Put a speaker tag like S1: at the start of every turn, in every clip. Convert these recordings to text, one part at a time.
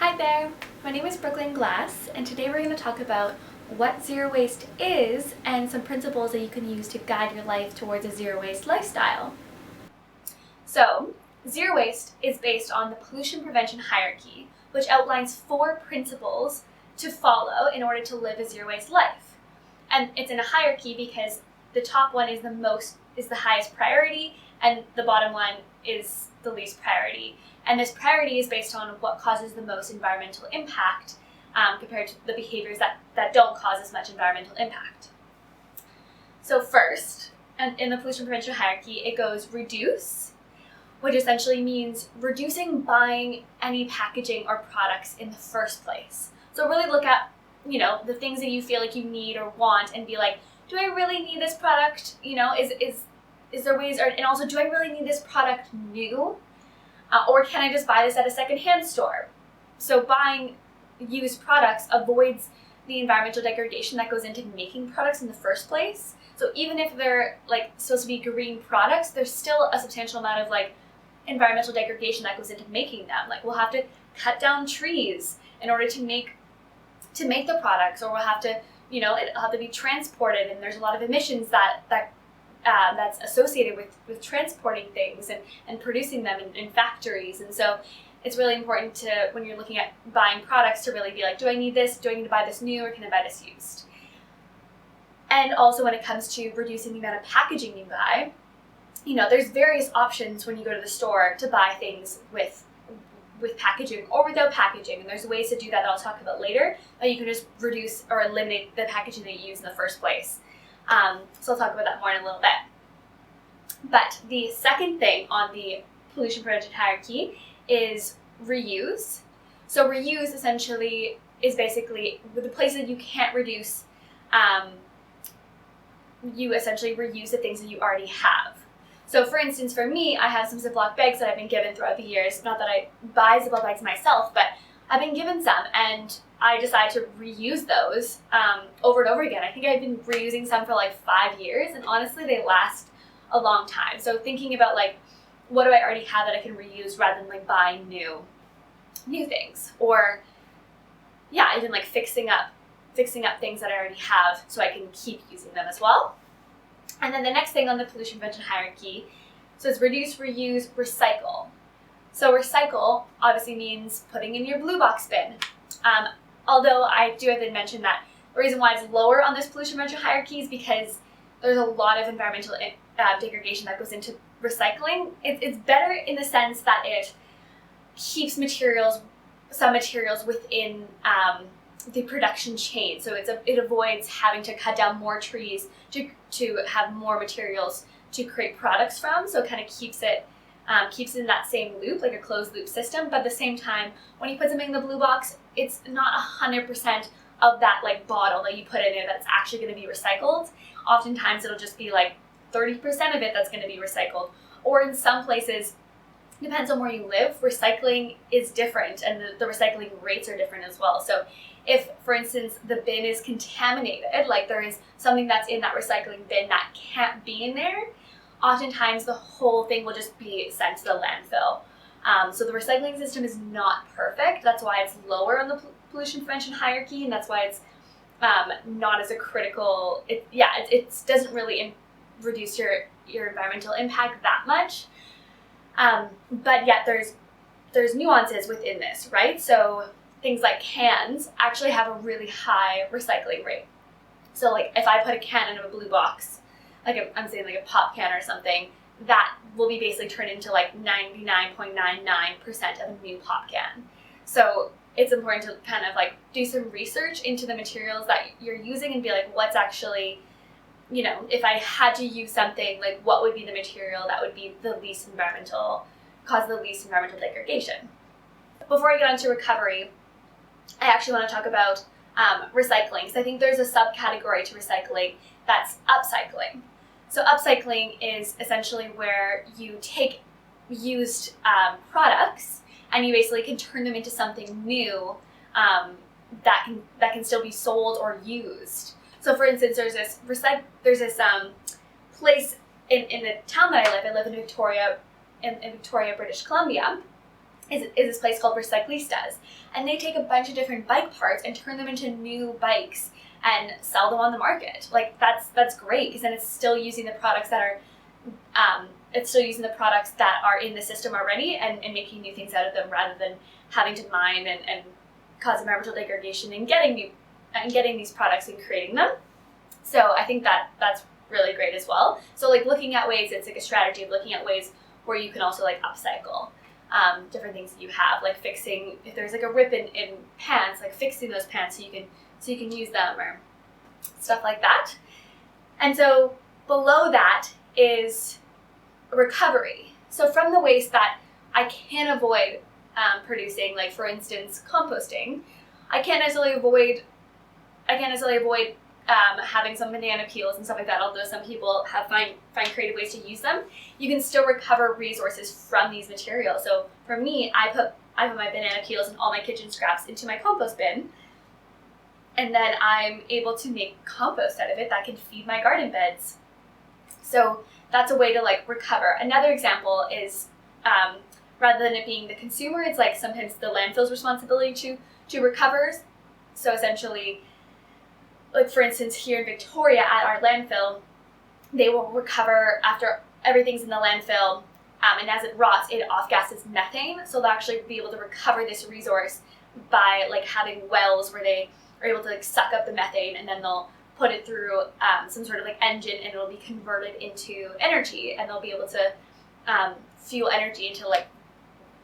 S1: Hi there, my name is Brooklyn Glass, and today we're going to talk about what zero waste is and some principles that you can use to guide your life towards a zero waste lifestyle. So, zero waste is based on the pollution prevention hierarchy, which outlines 4 principles to follow in order to live a zero waste life. And it's in a hierarchy because the top one is the highest priority, and the bottom one is the least priority. And this priority is based on what causes the most environmental impact compared to the behaviors that don't cause as much environmental impact. So first, and in the pollution prevention hierarchy, it goes reduce, which essentially means reducing buying any packaging or products in the first place. So really look at, the things that you feel like you need or want and be like, do I really need this product? Is there ways, and also, do I really need this product new? Or can I just buy this at a secondhand store? So buying used products avoids the environmental degradation that goes into making products in the first place. So even if they're supposed to be green products, there's still a substantial amount of environmental degradation that goes into making them. We'll have to cut down trees in order to make the products, or we'll have to, it'll have to be transported, and there's a lot of emissions that's associated with transporting things and producing them in factories. And so it's really important to, when you're looking at buying products, to really be like, do I need this? Do I need to buy this new, or can I buy this used? And also when it comes to reducing the amount of packaging you buy, there's various options when you go to the store to buy things with packaging or without packaging. And there's ways to do that I'll talk about later, that you can just reduce or eliminate the packaging that you use in the first place. So I'll talk about that more in a little bit. But the second thing on the pollution prevention hierarchy is reuse. So reuse essentially is basically the places that you can't reduce, you essentially reuse the things that you already have. So for instance, for me, I have some Ziploc bags that I've been given throughout the years. Not that I buy Ziploc bags myself, but I've been given some, and I decided to reuse those over and over again. I think I've been reusing some for 5 years, and honestly, they last a long time. So thinking about what do I already have that I can reuse rather than buying new things, or even fixing up things that I already have so I can keep using them as well. And then the next thing on the pollution prevention hierarchy, so it's reduce, reuse, recycle. So recycle obviously means putting in your blue box bin. Although I do have to mention that the reason why it's lower on this pollution prevention hierarchy is because there's a lot of environmental degradation that goes into recycling. It's better in the sense that it keeps some materials within the production chain. So it avoids having to cut down more trees to have more materials to create products from. So it kind of keeps it in that same loop, like a closed loop system. But at the same time, when you put something in the blue box, it's not 100% of that bottle that you put in there that's actually going to be recycled. Oftentimes it'll just be 30% of it that's going to be recycled. Or in some places, depends on where you live, recycling is different, and the recycling rates are different as well. So if, for instance, the bin is contaminated, there is something that's in that recycling bin that can't be in there, oftentimes the whole thing will just be sent to the landfill. So the recycling system is not perfect. That's why it's lower on the pollution prevention hierarchy, and that's why it's not as a critical. It doesn't really reduce your environmental impact that much. But yet there's nuances within this, right? So things like cans actually have a really high recycling rate. So if I put a can in a blue box, I'm saying a pop can or something, that will be basically turned into 99.99% of a new pop can. So it's important to kind of do some research into the materials that you're using and be what's actually, if I had to use something, what would be the material that would be cause the least environmental degradation. Before I get onto recovery, I actually want to talk about recycling. So I think there's a subcategory to recycling that's upcycling. So upcycling is essentially where you take used products and you basically can turn them into something new that can still be sold or used. So for instance, there's this place in the town that I live in Victoria, British Columbia, is this place called Recyclistas, and they take a bunch of different bike parts and turn them into new bikes and sell them on the market. Like that's great, because then it's still using the products that are in the system already, and making new things out of them, rather than having to mine and cause environmental degradation and getting these products and creating them. So I think that's really great as well. So like looking at ways, it's like a strategy of looking at ways where you can also like upcycle different things that you have, like fixing, if there's like a rip in pants, like fixing those pants so you can use them, or stuff like that. And so below that is recovery. So from the waste that I can avoid producing, like for instance composting, I can't necessarily avoid having some banana peels and stuff like that, although some people find creative ways to use them. You can still recover resources from these materials. So for me, I put my banana peels and all my kitchen scraps into my compost bin, and then I'm able to make compost out of it that can feed my garden beds. So that's a way to like recover. Another example is rather than it being the consumer, it's like sometimes the landfill's responsibility to recover. So essentially, like for instance, here in Victoria at our landfill, they will recover after everything's in the landfill, and as it rots, it off-gases methane. So they'll actually be able to recover this resource by like having wells where they are able to like suck up the methane, and then they'll put it through some sort of like engine, and it'll be converted into energy, and they'll be able to fuel energy into like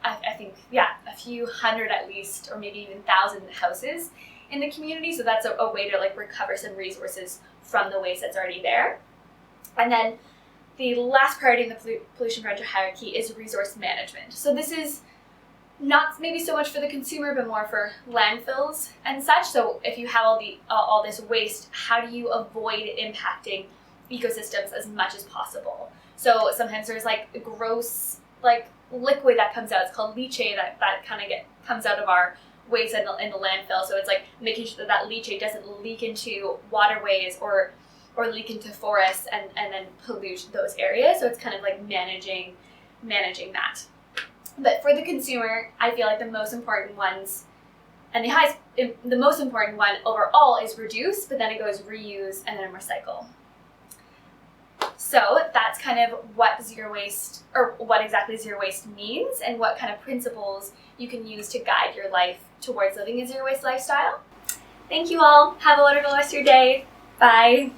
S1: I think a few hundred at least, or maybe even 1,000 houses in the community. So that's a way to like recover some resources from the waste that's already there. And then the last priority in the pollution prevention hierarchy is resource management. So this is not maybe so much for the consumer, but more for landfills and such. So if you have all this waste, how do you avoid impacting ecosystems as much as possible? So sometimes there's like gross like liquid that comes out. It's called leachate that kind of comes out of our waste in the landfill. So it's like making sure that leachate doesn't leak into waterways or leak into forests and then pollute those areas. So it's kind of like managing that. But for the consumer, I feel like the most important ones, and the most important one overall is reduce, but then it goes reuse and then recycle. So that's kind of what zero waste, or what exactly zero waste means, and what kind of principles you can use to guide your life towards living a zero waste lifestyle. Thank you all. Have a wonderful rest of your day. Bye.